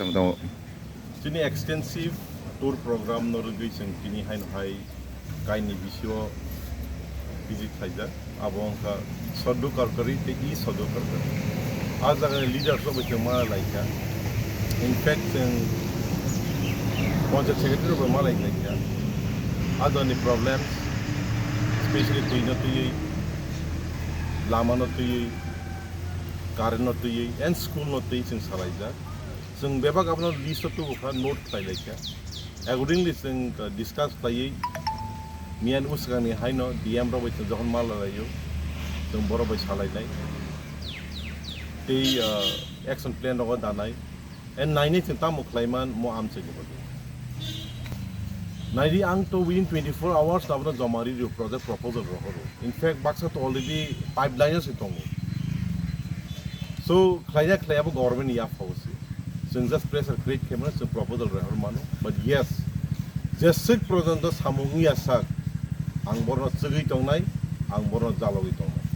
Tama-tama. Sini extensive tour program norugui sing kini hain hai kaini bisio visit khaija abong ka sodu karkari te I sodu karkari aja leaders of the Naikha in fact sing project secretary of Naikha aja ni problems especially tuina tui lama no tui current no tui and school no tui sing salaija जों बेबा गाबनो list तो उफ्रा note खालायलायखा accordingly जों discuss खालायै मियान उसगानि हायनो DM रबाय जखन मालायो जों बरबाय सालायनाय ते एक्शन प्लान रग दानाय एन्ड नायनि जों तामु खालायमान म आमचाइखौ नायरि आं तो within 24 hours नाबनो जमारि रिउ प्रोजेक्ट प्रपोजल रहरो in fact बाक्सा तो अलरेडी पाइपलाइन से दङ so खालायाबो गभर्नमेन्ट या फावसि जों just pressure create खालामनो जों proposal रहर मानो but yes जेसिक पर्यन्त सामुंनि आसाक आं बरनो चगै दंनाय आं बरनो जालगै दंनाय